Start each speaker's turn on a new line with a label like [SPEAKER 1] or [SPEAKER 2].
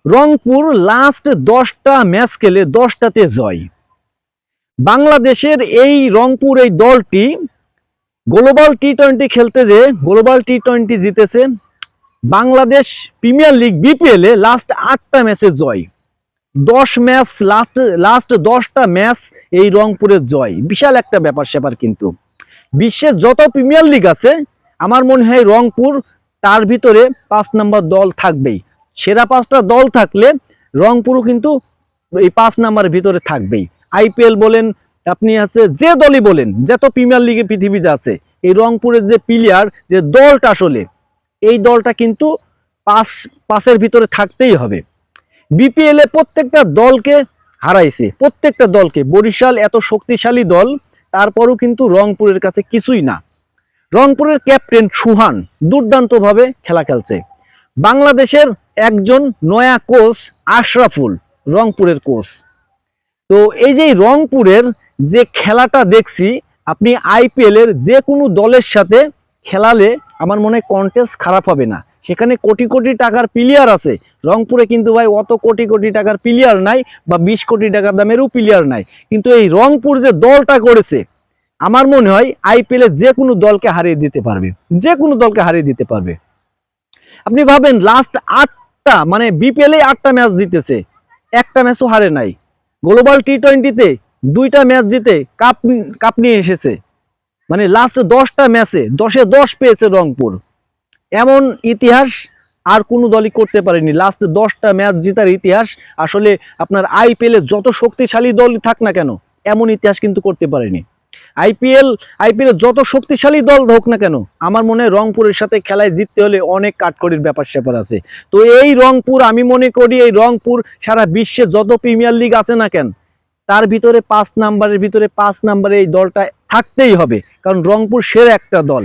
[SPEAKER 1] Rangpur last 10টা match খেলে 10টাতে জয়। বাংলাদেশের এই রংপুর এই দলটি গ্লোবাল টি-20 খেলতে যে গ্লোবাল টি-20 জিতেছে। বাংলাদেশ প্রিমিয়ার লিগ বিপিএল এ লাস্ট 8টা ম্যাচে জয়। 10 ম্যাচ লাস্ট 10টা ম্যাচ এই রংপুরের জয়। বিশাল একটা ব্যাপার স্যাপার। কিন্তু বিশ্বের যত প্রিমিয়ার লিগ আছে আমার মনে হয় রংপুর তার ভিতরে 5 নম্বর দল থাকবেই। সেরা 5টা দল থাকলে রংপুরও কিন্তু এই 5 নম্বরের ভিতরে থাকবেই। আইপিএল বলেন, আপনি আছে যে দলই বলেন, যত প্রিমিয়ার লিগে পৃথিবীতে আছে, এই রংপুরের যে প্লেয়ার, যে দলটা, আসলে এই দলটা কিন্তু 5-5-এর ভিতরে থাকতেই হবে। বিপিএল এ প্রত্যেকটা দলকে হারাইছে, প্রত্যেকটা দলকে। বরিশাল এত শক্তিশালী দল, তারপরও কিন্তু রংপুরের কাছে কিছুই না। রংপুরের ক্যাপ্টেন সুহান দুর্দান্তভাবে খেলা খেলছে। বাংলাদেশের একজন নয়া কোচ আশরাফুল, রংপুরের কোচ। তো এই যে রংপুরের যে খেলাটা দেখছি, আপনি আইপিএল এর যে কোনো দলের সাথে খেলালে আমার মনে হয় কন্টেস্ট খারাপ হবে না। সেখানে কোটি কোটি টাকার প্লেয়ার আছে, রংপুরে কিন্তু ভাই অত কোটি কোটি টাকার প্লেয়ার নাই, বা 20 কোটি টাকার দামেরও প্লেয়ার নাই। কিন্তু এই রংপুর যে দলটা করেছে, আমার মনে হয় আইপিএল এ যে কোনো দলকে হারিয়ে দিতে পারবে, যে কোনো দলকে হারিয়ে দিতে পারবে। আপনি ভাবেন লাস্ট 8টা মানে বিপিএল এ 8টা ম্যাচ জিতেছে, একটা ম্যাচও হারে নাই। গ্লোবাল টি-20তে 2টা ম্যাচ জিতে কাপ নিয়ে এসেছে। মানে লাস্ট 10টা ম্যাচে 10-এ 10 পেয়েছে রংপুর। এমন ইতিহাস আর কোনো দলই করতে পারেনি। লাস্ট 10টা ম্যাচ জেতার ইতিহাস আসলে আপনার আইপিএল এ যত শক্তিশালী দল থাক না কেন, এমন ইতিহাস কিন্তু করতে পারেনি। আইপিএল এ যত শক্তিশালী দল হোক না কেন, আমার মনে হয় রংপুরের সাথে খেলায় জিততে হলে অনেক কাঠখড়ির ব্যাপার স্যাপার আছে। তো এই রংপুর, আমি মনে করি এই রংপুর সারা বিশ্বে যত প্রিমিয়ার লিগ আছে না কেন, তার ভিতরে 5 নম্বরের ভিতরে 5 নম্বরে এই দলটা থাকতেই হবে। কারণ রংপুর সেরা একটা দল।